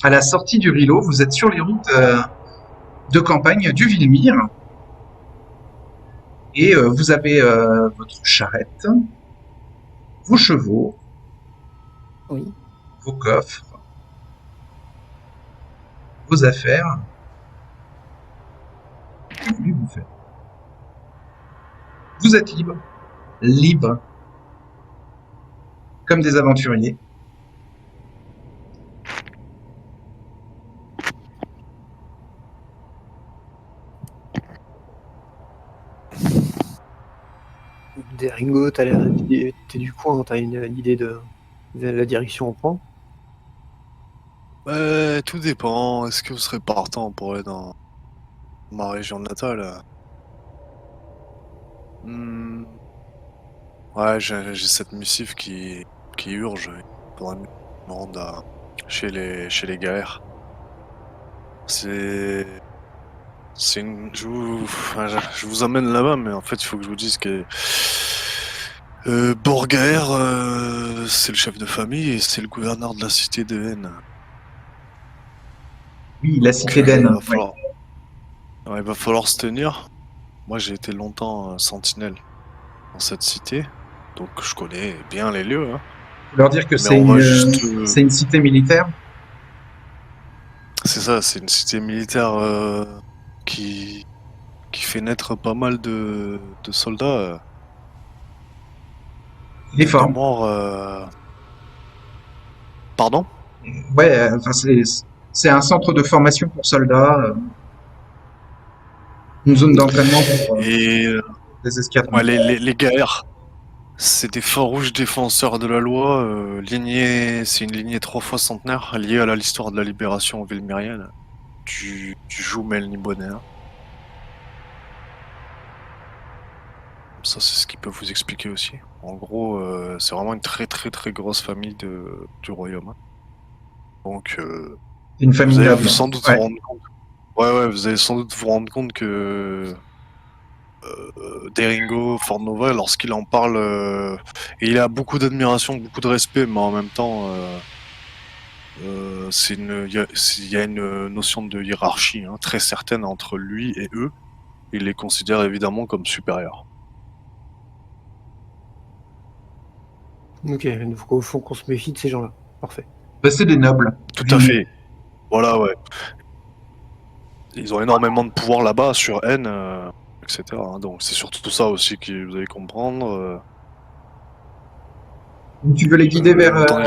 À la sortie du Rilo, vous êtes sur les routes de campagne du Villemire et vous avez votre charrette, vos chevaux, Oui. vos coffres, vos affaires. Que voulez-vous faire? Vous êtes libre, libre, comme des aventuriers. Ringo, t'es du coin, t'as une idée de la direction on prend? Tout dépend. Est-ce que vous serez partant pour aller dans ma région natale? Hmm, Ouais, j'ai cette missive qui urge. Il faudrait me rendre chez les Gaër. C'est. C'est une. Enfin, je vous emmène là-bas, mais en fait, il faut que je vous dise que. Borgaer, c'est le chef de famille et c'est le gouverneur de la cité de Haine. Oui, la Donc, cité d'Aine. Ouais. il va falloir se tenir. Moi, j'ai été longtemps sentinelle dans cette cité, donc je connais bien les lieux, hein. Faut leur dire que Mais on va juste. c'est une cité militaire. C'est ça, c'est une cité militaire qui, qui fait naître pas mal de soldats. Il est De fort. mémoire. Pardon? Ouais, enfin c'est un centre de formation pour soldats, une zone d'entraînement pour Et des escadrons. ouais, les Gaër, c'est des farouches défenseurs de la loi. C'est une lignée 3 fois centenaire liée à l'histoire de la libération villemérienne du Joumel Nibonais. Ça, c'est ce qu'il peut vous expliquer aussi. En gros, c'est vraiment une très très très grosse famille du royaume, hein. Donc, C'est une famille vous allez noble. sans doute vous Ouais. rendre compte. Ouais, ouais, vous allez sans doute vous rendre compte que Deringo Fornova, lorsqu'il en parle, et il a beaucoup d'admiration, beaucoup de respect, mais en même temps, il y a une notion de hiérarchie, hein, très certaine entre lui et eux. Il les considère évidemment comme supérieurs. Ok, donc faut qu'on se méfie de ces gens-là. Parfait. Bah, c'est des nobles. Tout à fait. Voilà, ouais. Ils ont énormément de pouvoir là-bas sur N, etc., hein. Donc c'est surtout tout ça aussi que vous allez comprendre. Tu veux les guider Attendez, vers non, ta mais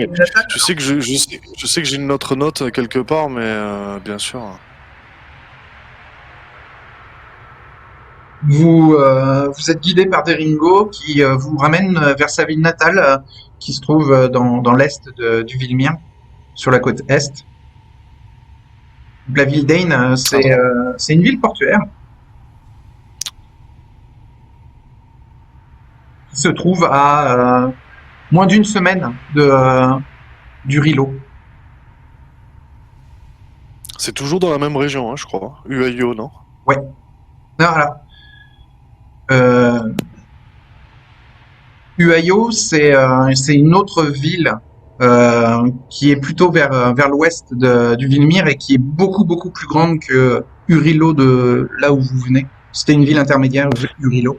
ville natale? je sais que je sais que j'ai une autre note quelque part, mais bien sûr. Vous êtes guidé par Deringo qui vous ramène vers sa ville natale qui se trouve dans l'est du Villemire, sur la côte est. La ville d'Ain, Alors, c'est une ville portuaire qui se trouve à moins d'une semaine du Rilo. c'est toujours dans la même région, hein, je crois. UAIO, non? Ouais. Voilà. Euh, Uayo, c'est une autre ville qui est plutôt vers l'ouest du Villemire et qui est beaucoup beaucoup plus grande que Urilo de là où vous venez. C'était une ville intermédiaire, Urilo.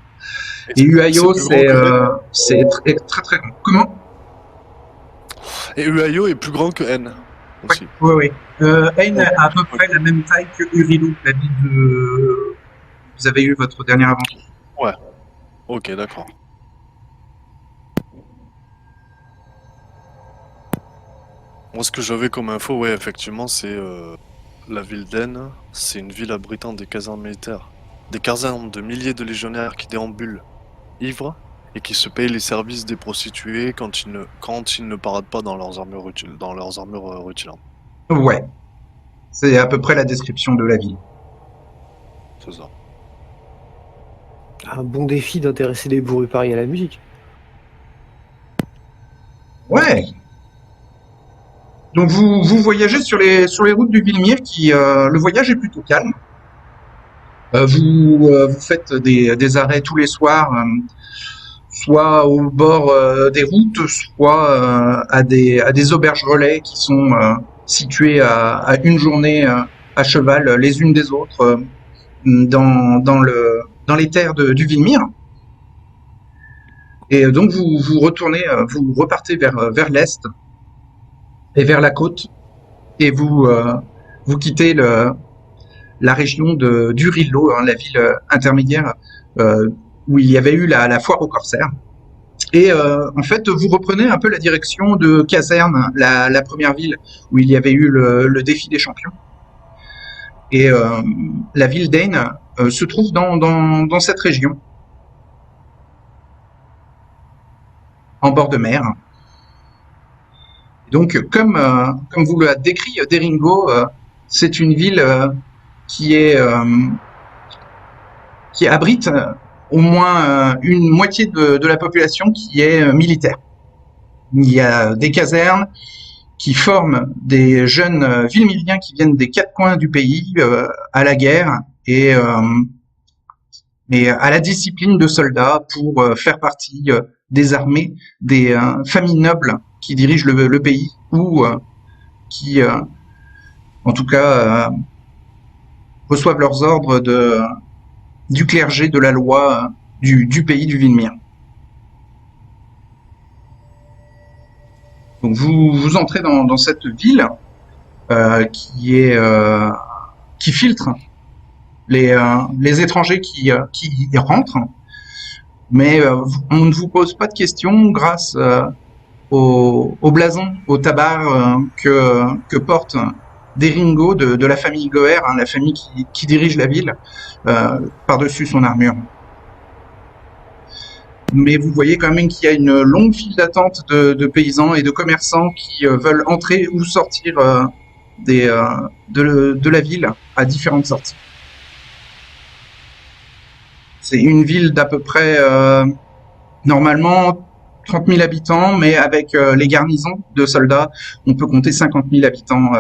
Et C'est Uayo, plus grand que N. c'est très, très très grand. Comment? Et UAIO est plus grand que N Oui, aussi. oui, oui. Ain Ok, a à peu ok. près la même taille que Urilo, la ville de... Vous avez eu votre dernière aventure. Ouais, ok, d'accord. Moi, ce que j'avais comme info, ouais, effectivement, c'est la ville d'Aisne. C'est une ville abritant des casernes militaires. Des casernes de milliers de légionnaires qui déambulent ivres et qui se payent les services des prostituées quand ils ne paradent pas dans leurs armures rutilantes. Ouais, c'est à peu près la description de la ville. C'est ça. Un bon défi d'intéresser les bourrus paris à la musique. Ouais. Donc vous voyagez sur les routes du Villemire qui le voyage est plutôt calme. Vous faites des arrêts tous les soirs, soit au bord des routes, soit à des auberges relais qui sont situées à une journée à cheval les unes des autres dans les terres du Villemire. Et donc vous repartez vers l'est et vers la côte et vous quittez la région d'Urillo, hein, la ville intermédiaire où il y avait eu la foire aux corsaires. Et en fait, vous reprenez un peu la direction de Caserne, la première ville où il y avait eu le défi des champions. Et la ville d'Ain se trouve dans cette région, en bord de mer. Donc, comme vous l'a décrit Deringo, c'est une ville qui abrite au moins une moitié de la population qui est militaire. Il y a des casernes qui forment des jeunes villemiliens qui viennent des quatre coins du pays à la guerre et à la discipline de soldats pour faire partie des armées, des familles nobles qui dirigent le pays ou qui, en tout cas, reçoivent leurs ordres du clergé de la loi du pays du Villemire. Donc vous entrez dans cette ville qui filtre les étrangers qui y rentrent, mais on ne vous pose pas de questions grâce au blason, au tabard que porte Deringo de la famille Goer, hein, la famille qui dirige la ville, par-dessus son armure. Mais vous voyez quand même qu'il y a une longue file d'attente de paysans et de commerçants qui veulent entrer ou sortir de la ville à différentes sorties. C'est une ville d'à peu près, normalement, 30 000 habitants, mais avec les garnisons de soldats, on peut compter 50 000 habitants.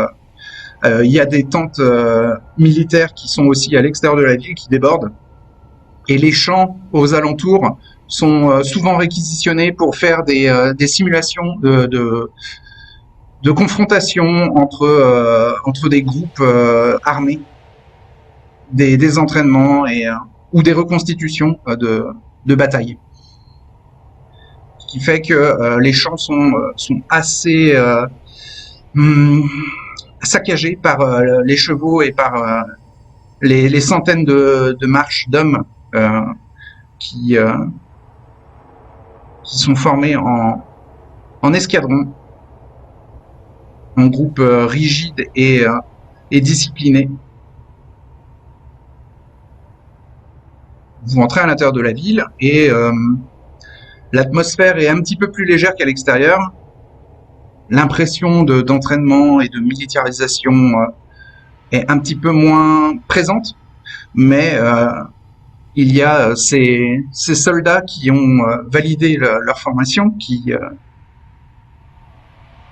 Il y a des tentes militaires qui sont aussi à l'extérieur de la ville, qui débordent. Et les champs aux alentours sont souvent réquisitionnés pour faire des simulations de confrontation entre des groupes armés, des entraînements ou des reconstitutions de batailles. Ce qui fait que les champs sont assez saccagés par les chevaux et par les centaines de marches d'hommes qui sont formés en escadron, en groupe rigide et discipliné. Vous entrez à l'intérieur de la ville et l'atmosphère est un petit peu plus légère qu'à l'extérieur. L'impression d'entraînement et de militarisation est un petit peu moins présente, mais il y a ces soldats qui ont validé leur formation, qui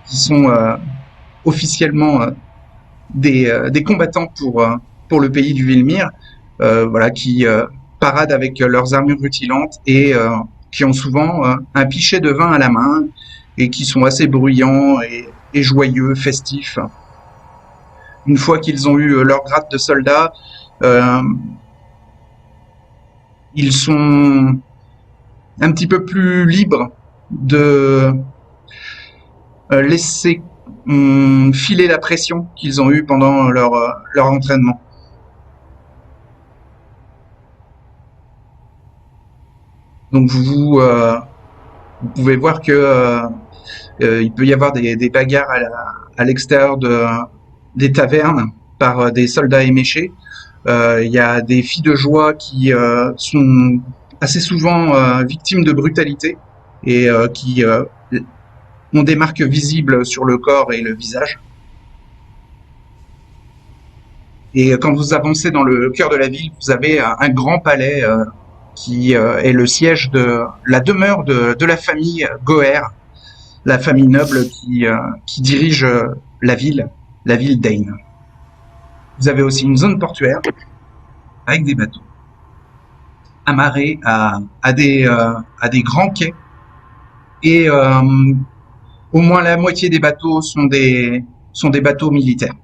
sont officiellement des combattants pour le pays du Villemire, voilà, qui paradent avec leurs armures rutilantes et qui ont souvent un pichet de vin à la main et qui sont assez bruyants et joyeux, festifs. Une fois qu'ils ont eu leur grade de soldat, ils sont un petit peu plus libres de laisser filer la pression qu'ils ont eue pendant leur entraînement. Donc vous pouvez voir que il peut y avoir des bagarres à l'extérieur des tavernes par des soldats éméchés. Il y a des filles de joie qui sont assez souvent victimes de brutalité et qui ont des marques visibles sur le corps et le visage. Et quand vous avancez dans le cœur de la ville, vous avez un grand palais qui est le siège de la demeure de la famille Goer, la famille noble qui dirige la ville d'Ain. Vous avez aussi une zone portuaire avec des bateaux amarrés à des grands quais et au moins la moitié des bateaux sont des sont des bateaux militaires.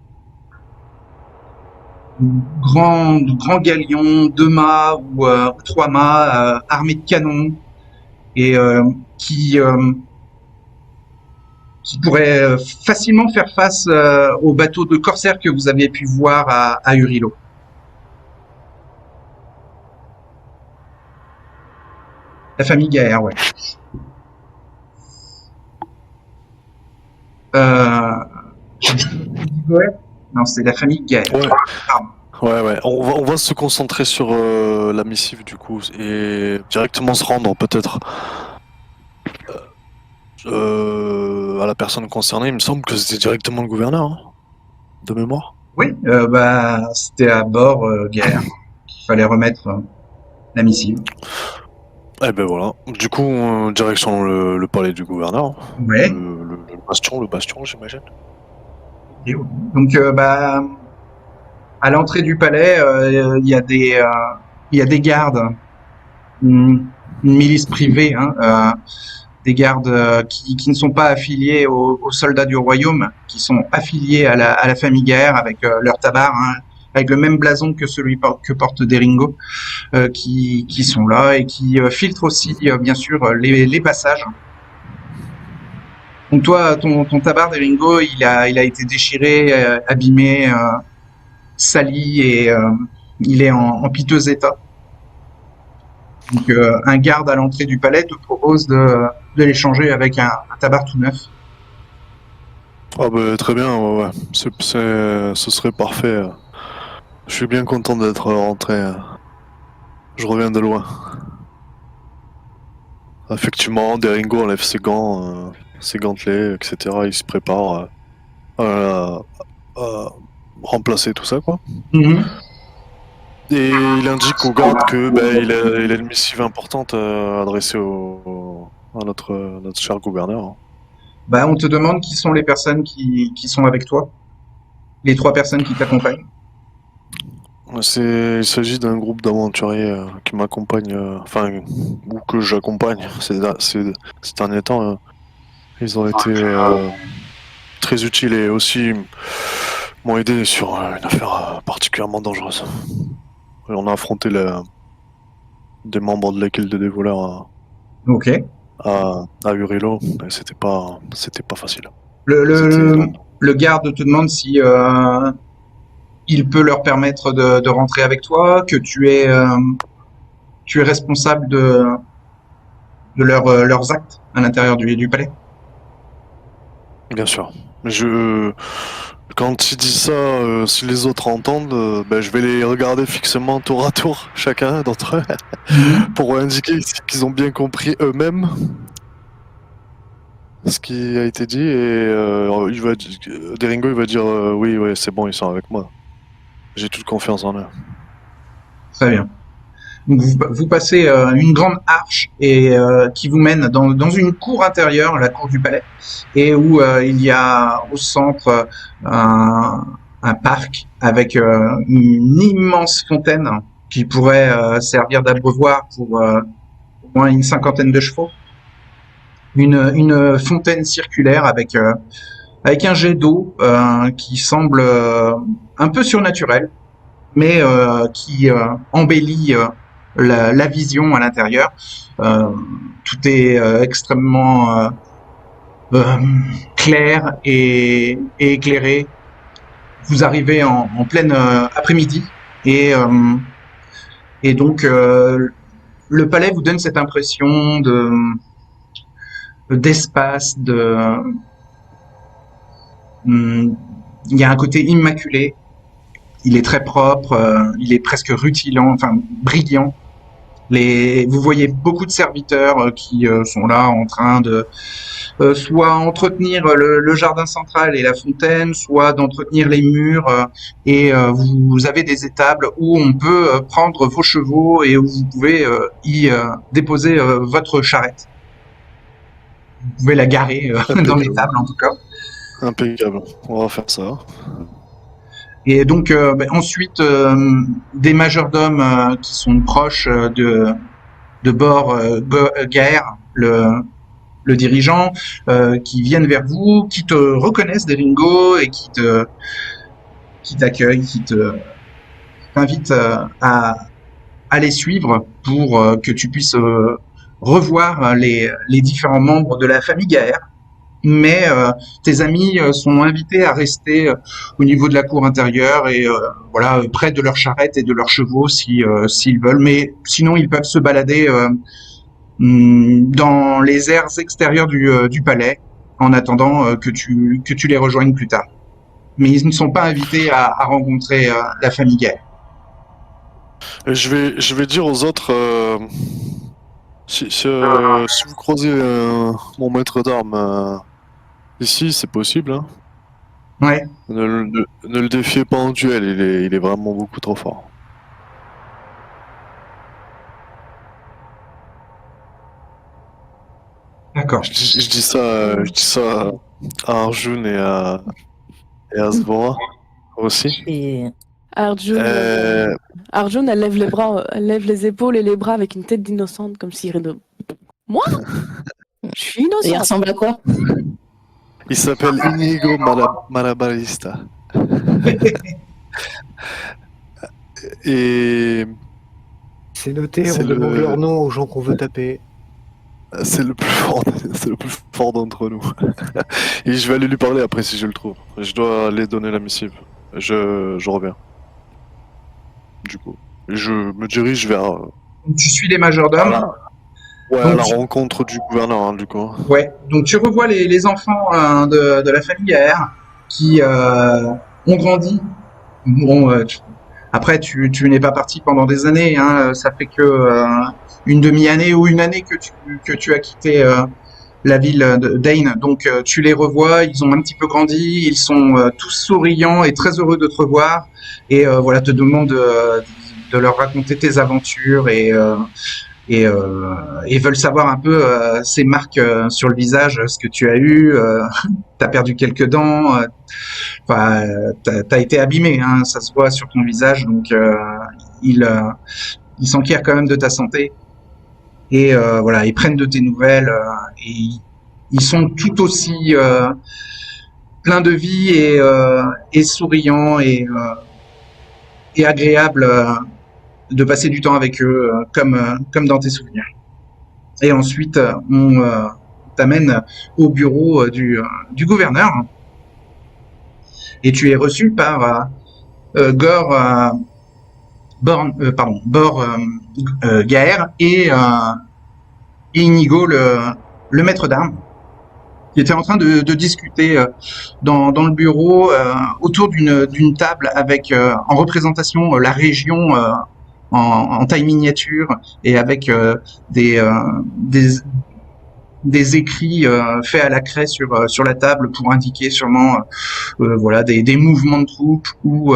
De grands galions, 2 mâts ou 3 mâts, armés de canons, et qui pourraient facilement faire face aux bateaux de corsaires que vous aviez pu voir à Urilo. La famille Gaër, ouais. Ouais. Non, c'est la famille Gaër. Ouais. Pardon. Ouais. On va se concentrer sur la missive du coup et directement se rendre peut-être à la personne concernée. Il me semble que c'était directement le gouverneur, hein, de mémoire. Oui, c'était à bord Gaër qu'il fallait remettre la missive. Eh ben voilà. Du coup, direction le palais du gouverneur. Ouais. Le bastion, j'imagine. Donc, à l'entrée du palais, il y a des gardes, une milice privée, hein, des gardes qui ne sont pas affiliés aux soldats du royaume, qui sont affiliés à la famille Gaër avec leur tabard, hein, avec le même blason que celui que porte Deringo, qui sont là et qui filtrent aussi, bien sûr, les passages. Donc toi, ton tabard Deringo, il a été déchiré, abîmé, sali, et il est en piteux état. Donc un garde à l'entrée du palais te propose de l'échanger avec un tabard tout neuf. Ah bah très bien, ouais. Ce serait parfait. Je suis bien content d'être rentré. Je reviens de loin. Effectivement, Deringo enlève ses gants, ses gantelets, etc. Il se prépare à remplacer tout ça, quoi. Mm-hmm. Et il indique aux gardes que il a une missive importante adressée à notre cher gouverneur. On te demande qui sont les personnes qui sont avec toi, les 3 personnes qui t'accompagnent. Il s'agit d'un groupe d'aventuriers qui m'accompagnent, ou que j'accompagne ces derniers temps. Ils ont été très utiles et aussi m'ont aidé sur une affaire particulièrement dangereuse. Et on a affronté des membres de la guilde des voleurs Ok. à Urilo, et c'était pas facile. Le garde te demande si il peut leur permettre de rentrer avec toi, que tu es responsable de leurs actes à l'intérieur du palais. Bien sûr. Quand il dit ça, si les autres entendent, je vais les regarder fixement tour à tour, chacun d'entre eux, pour indiquer qu'ils ont bien compris eux-mêmes ce qui a été dit, et Deringo il va dire oui, c'est bon, ils sont avec moi. J'ai toute confiance en eux. Très bien. Donc vous passez une grande arche et qui vous mène dans une cour intérieure, la cour du palais, et où il y a au centre un parc avec une immense fontaine qui pourrait servir d'abreuvoir pour au moins une 50aine de chevaux. Une fontaine circulaire avec un jet d'eau qui semble un peu surnaturel, mais qui embellit la vision à l'intérieur. Tout est extrêmement clair et éclairé. Vous arrivez en pleine après-midi et donc le palais vous donne cette impression d'espace, il y a un côté immaculé. Il est très propre, il est presque rutilant, enfin brillant. Vous voyez beaucoup de serviteurs qui sont là en train de soit entretenir le jardin central et la fontaine, soit d'entretenir les murs, et vous avez des étables où on peut prendre vos chevaux et où vous pouvez y déposer votre charrette. Vous pouvez la garer dans l'étable en tout cas. Impeccable, on va faire ça. Et donc ensuite des majordomes qui sont proches de bord Gaër, le dirigeant, qui viennent vers vous, qui te reconnaissent Deringo et qui t'accueillent, qui t'invitent à les suivre pour que tu puisses revoir les différents membres de la famille Gaër. Mais tes amis sont invités à rester au niveau de la cour intérieure et voilà, près de leurs charrettes et de leurs chevaux si s'ils veulent. Mais sinon, ils peuvent se balader dans les aires extérieures du palais en attendant que tu les rejoignes plus tard. Mais ils ne sont pas invités à rencontrer la famille Gaër. Et je vais dire aux autres, si vous croisez mon maître d'armes ici, c'est possible, hein. Ouais, Ne le défiez pas en duel, il est vraiment beaucoup trop fort. d'accord. Je dis ça à Arjun et à Svora aussi. Et Arjun, Arjun, elle lève les bras, elle lève les épaules et les bras avec une tête d'innocente, comme s'il de... Moi Je suis il innocente. ressemble à quoi? Il s'appelle Inigo Malabarista. Et C'est noté, C'est on le- demande leur nom aux gens qu'on veut taper. c'est le plus fort d'entre nous. Et je vais aller lui parler après si je le trouve. Je dois aller donner la missive. Je reviens. Du coup, je me dirige vers Tu suis les majordomes. à Donc, la rencontre du gouverneur, hein, du coup. Ouais, donc tu revois les enfants de la famille Gaër qui ont grandi. Bon, après, tu n'es pas parti pendant des années, hein, ça fait que une demi-année ou une année que tu as quitté la ville d'Ain. Donc tu les revois, ils ont un petit peu grandi, ils sont tous souriants et très heureux de te revoir. Et voilà, te demandent de leur raconter tes aventures et veulent savoir un peu ces marques sur le visage, ce que tu as eu, t'as perdu quelques dents, enfin, t'as été abîmé, hein, ça se voit sur ton visage, donc ils s'enquièrent quand même de ta santé et voilà, ils prennent de tes nouvelles et ils sont tout aussi pleins de vie et souriants et agréables de passer du temps avec eux comme dans tes souvenirs. Et ensuite, on t'amène au bureau du gouverneur et tu es reçu par Gore Bor Gaër et Inigo, le maître d'armes, qui était en train de discuter dans le bureau autour d'une table avec en représentation la région en taille miniature et avec des écrits faits à la craie sur la table pour indiquer sûrement voilà des mouvements de troupes ou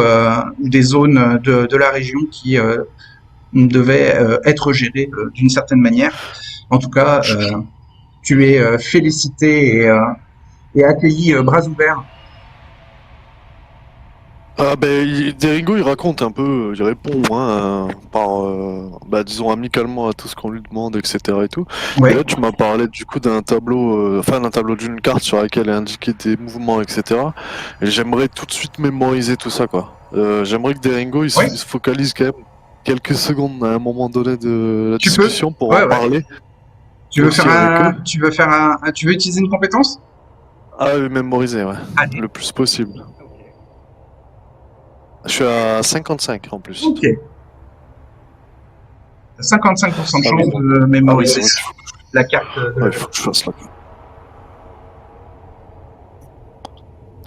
des zones de la région qui devaient être gérées d'une certaine manière. En tout cas, tu es félicité et accueilli bras ouverts. Ah ben, Deringo il raconte un peu, il répond hein, par, disons amicalement à tout ce qu'on lui demande, etc. et tout. Et Ouais. là tu m'as parlé du coup d'un tableau, d'un tableau d'une carte sur laquelle est indiqué des mouvements, etc. Et j'aimerais tout de suite mémoriser tout ça quoi. J'aimerais que Deringo Ouais. il se focalise quand même quelques secondes à un moment donné de la Tu peux. discussion pour Ouais, en ouais. parler. Tu veux Aussi faire avec tu veux utiliser une compétence? Ah oui, mémoriser, ouais. Allez. Le plus possible. Je suis à 55 en plus. Ok. 55% de Ah oui. chance de Ah oui, mémoriser c'est vrai. la carte. Ouais, il faut que je fasse la.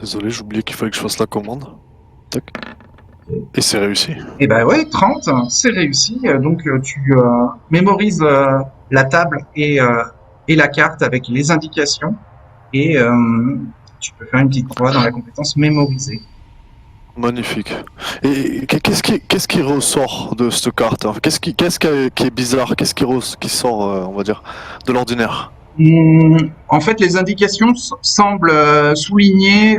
Désolé, j'ai oublié qu'il fallait que je fasse la commande. Tac. Et c'est réussi. Et ben ouais, 30, c'est réussi. Donc tu mémorises la table et la carte avec les indications et tu peux faire une petite croix dans la compétence mémoriser. Magnifique. Et qu'est-ce qui ressort de cette carte hein? Qui est bizarre? Qu'est-ce qui sort, on va dire, de l'ordinaire? En fait, les indications semblent souligner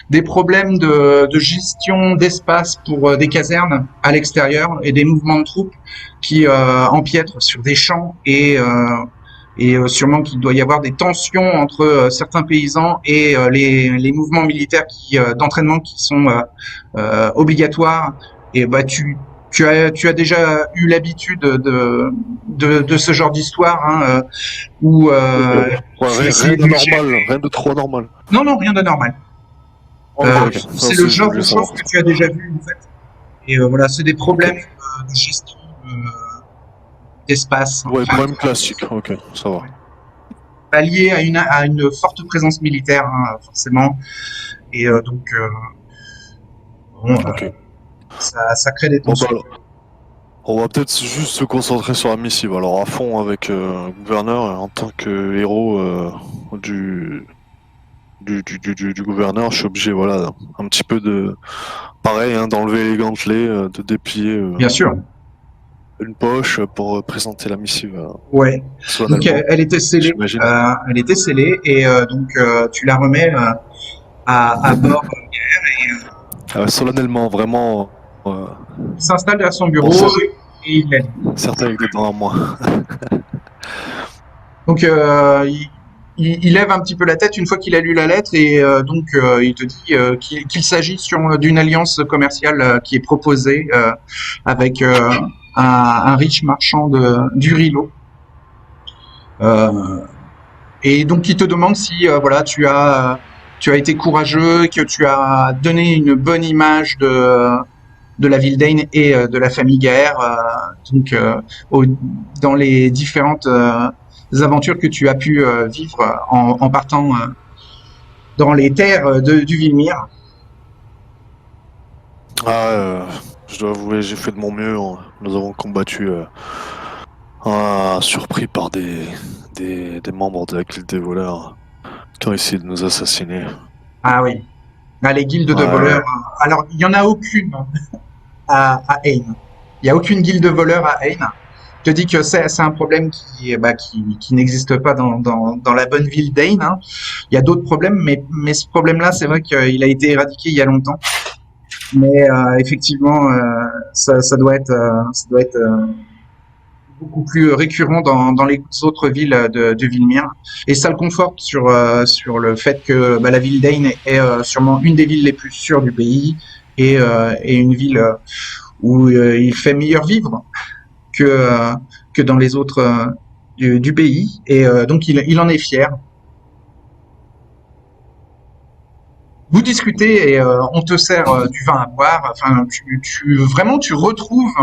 des problèmes de gestion d'espace pour des casernes à l'extérieur et des mouvements de troupes qui empiètrent sur des champs et sûrement qu'il doit y avoir des tensions entre certains paysans et les mouvements militaires d'entraînement qui sont obligatoires. Et bah tu as déjà eu l'habitude de ce genre d'histoire, hein, où Rien de normal, rien de trop normal. non, rien de normal. Okay. C'est le genre de choses que tu as déjà vu en fait. Et voilà, c'est des problèmes de gestion d'espace. Ouais, problème classique. Ok, ça va. Lié à une forte présence militaire, hein, forcément. Et donc, bon, Ok. Ça crée des tensions. Bon, bah, on va peut-être juste se concentrer sur la missive. Alors à fond avec le gouverneur en tant que héros du gouverneur, je suis obligé, voilà, un petit peu de pareil, hein, d'enlever les gantelets, de déplier Bien sûr. une poche pour présenter la missive. Ouais. Donc elle était scellée. J'imagine. Elle était scellée et donc tu la remets à bord. Solennellement, vraiment. Il s'installe à son bureau et il la lit. Certes avec des dents à moi. Donc il lève un petit peu la tête une fois qu'il a lu la lettre et donc il te dit qu'il s'agit d'une alliance commerciale qui est proposée avec un riche marchand du Rilo. Et donc il te demande si voilà tu as été courageux, que tu as donné une bonne image de la ville d'Ain et de la famille Gaër, donc dans les différentes aventures que tu as pu vivre en partant dans les terres du Vilmir. Je dois avouer, j'ai fait de mon mieux. Nous avons combattu surpris par des membres de la guilde des voleurs qui ont essayé de nous assassiner. Ah oui. Les guildes de voleurs. Alors, il n'y en a aucune à Ain. Il n'y a aucune guilde de voleurs à Ain. Je te dis que c'est un problème qui n'existe pas dans la bonne ville d'Ain. Hein. Il y a d'autres problèmes, mais ce problème-là, c'est vrai qu'il a été éradiqué il y a longtemps. Mais effectivement, ça doit être beaucoup plus récurrent dans les autres villes de Vilmir. Et ça le conforte sur le fait que la ville d'Ain est sûrement une des villes les plus sûres du pays et une ville où il fait meilleur vivre que dans les autres du pays. Et donc il en est fier. Vous discutez et on te sert du vin à boire. Enfin, tu retrouves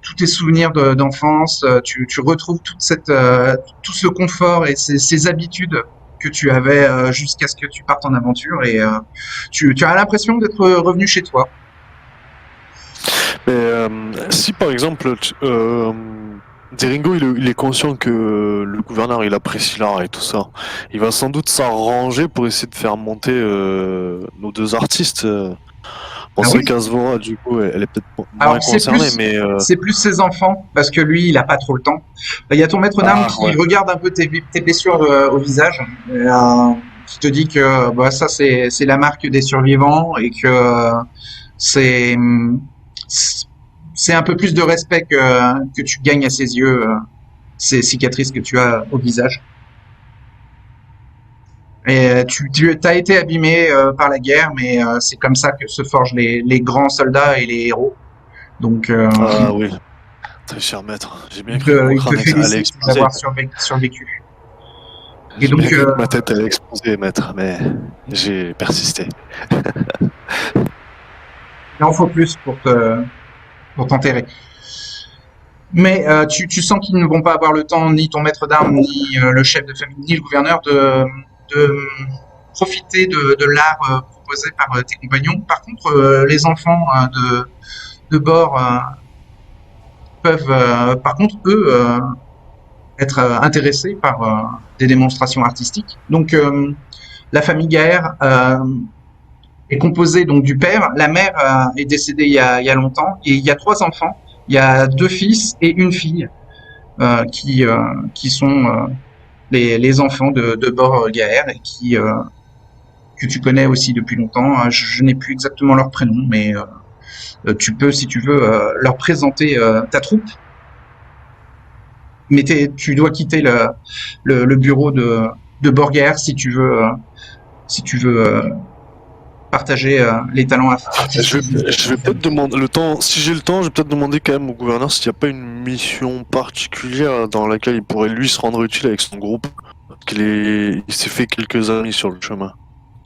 tous tes souvenirs d'enfance. Tu retrouves tout ce confort et ces habitudes que tu avais jusqu'à ce que tu partes en aventure. Et tu as l'impression d'être revenu chez toi. Mais si par exemple, Deringo il est conscient que le gouverneur il apprécie l'art et tout ça, il va sans doute s'arranger pour essayer de faire monter nos deux artistes. Bon, c'est qu'Azvora, du coup, elle est peut-être moins concernée, mais... C'est plus ses enfants, parce que lui, il a pas trop le temps. Il y a ton maître d'armes qui regarde un peu tes blessures au visage, qui te dit que ça, c'est la marque des survivants, et que c'est un peu plus de respect que tu gagnes à ses yeux, ces cicatrices que tu as au visage. Et tu as été abîmé par la guerre, mais c'est comme ça que se forgent les grands soldats et les héros. Donc, ah oui, très cher maître, j'ai bien cru que mon crâne allait exploser. D'avoir survécu. Et donc, ma tête allait exploser, maître, mais j'ai persisté. Il en faut plus pour t'enterrer. Mais tu sens qu'ils ne vont pas avoir le temps, ni ton maître d'armes, ni le chef de famille, ni le gouverneur, de profiter de l'art proposé par tes compagnons. Par contre, les enfants de bord peuvent, par contre, eux, être intéressés par des démonstrations artistiques. Donc, la famille Gaër est composée donc du père. La mère est décédée il y a longtemps, et il y a 3 enfants. Il y a 2 fils et une fille qui sont les enfants de Bor Gaër et que tu connais aussi depuis longtemps. Je n'ai plus exactement leur prénom, mais tu peux, si tu veux, leur présenter ta troupe. mais tu dois quitter le bureau de Borger si tu veux partager les talents artistiques. Je vais peut-être demander le temps. Si j'ai le temps, je vais peut-être demander quand même au gouverneur s'il n'y a pas une mission particulière dans laquelle il pourrait lui se rendre utile avec son groupe. Il s'est fait quelques amis sur le chemin.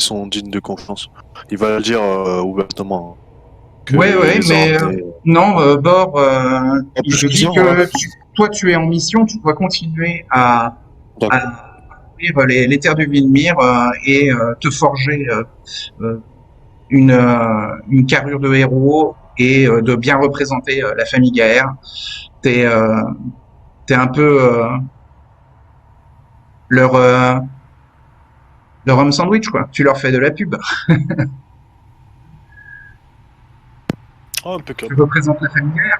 Ils sont dignes de confiance. Il va le dire ouvertement. Que Ouais, les mais ordres et- non, Bor, il plus te dit qu'ils ont, que ouais. toi, tu es en mission, tu dois continuer à D'accord. parcourir les terres du Vilmir et te forger euh, une carrure de héros et de bien représenter la famille Gaër. T'es t'es un peu leur leur homme sandwich, quoi. Tu leur fais de la pub. Ah, Tu impeccable. représentes la famille Gaër.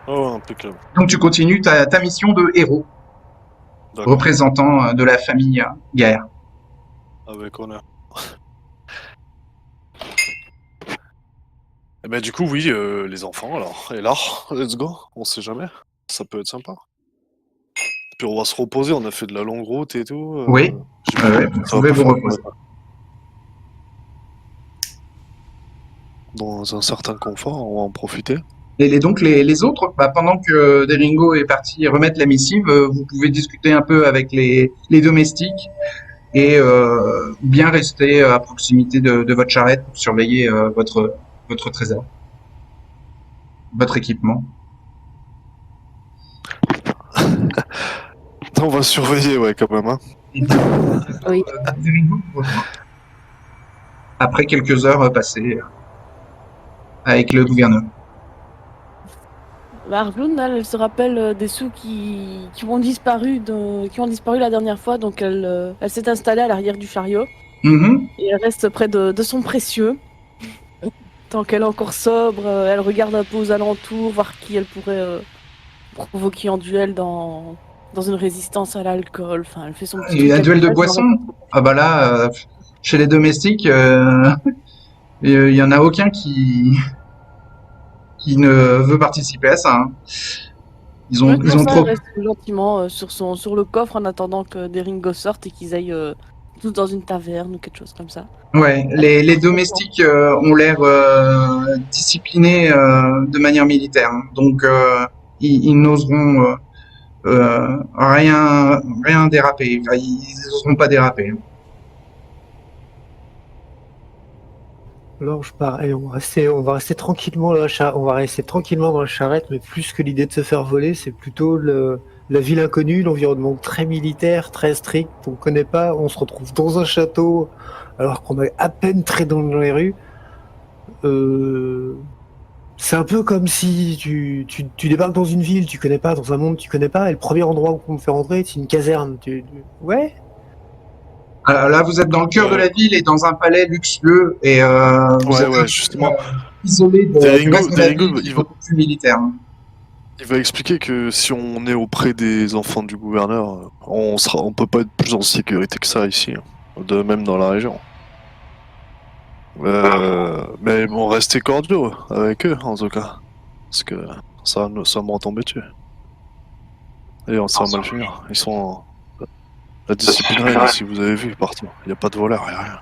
Ah ouais, impeccable. Donc tu continues ta mission de héros, D'accord. représentant de la famille Gaër. Avec honneur. Et ben du coup, oui, les enfants, alors. Et là, let's go. On sait jamais. Ça peut être sympa. Puis on va se reposer, on a fait de la longue route et tout. Oui, J'imagine vous que ça va pouvez pas vous faire reposer. dans un certain confort, on va en profiter. Et donc les autres, bah, pendant que Deringo est parti remettre la missive, vous pouvez discuter un peu avec les domestiques et bien rester à proximité de votre charrette pour surveiller votre trésor, votre équipement. On va surveiller, ouais, quand même. Hein. Et Oui. Deringo vous rejoint après quelques heures passées avec le gouverneur. Arjun, elle se rappelle des sous qui ont disparu la dernière fois, donc elle s'est installée à l'arrière du chariot Mhm. et elle reste près de son précieux. Tant qu'elle est encore sobre, elle regarde un peu aux alentours, voir qui elle pourrait provoquer en duel dans une résistance à l'alcool. Enfin, elle fait son petit Et truc un duel de habituel. boissons. Ah bah là, chez les domestiques, il y en a aucun qui ne veut participer à ça. Hein. Ouais, Ils pour ont ça, elle trop. reste gentiment sur le coffre en attendant que des ringos sortent et qu'ils aillent tous dans une taverne ou quelque chose comme ça. Ouais, les domestiques ont l'air disciplinés de manière militaire, hein. Donc ils n'oseront rien déraper. Enfin, ils n'oseront pas déraper. Alors je pars. Allez, on va rester tranquillement on va rester tranquillement dans la charrette, mais plus que l'idée de se faire voler, c'est plutôt la ville inconnue, l'environnement très militaire, très strict. On ne connaît pas. On se retrouve dans un château alors qu'on a à peine traîné dans les rues. C'est un peu comme si tu débarques dans une ville, tu connais pas, dans un monde tu connais pas, et le premier endroit où on me fait rentrer, c'est une caserne. Ouais. Alors là, vous êtes dans le cœur de la ville et dans un palais luxueux et vous Ouais, êtes un ouais, peu, justement. isolé du reste de la ville qui est Il va, beaucoup plus militaire. Hein. il va expliquer que si on est auprès des enfants du gouverneur, on peut pas être plus en sécurité que ça ici, hein. De même dans la région. Mais bon, restez cordiaux avec eux, en tout cas. Parce que ça va me retomber dessus. Et ça va mal finir. Ils sont... La discipline règne, si vous avez vu, partout. Il n'y a pas de voleurs, il a rien.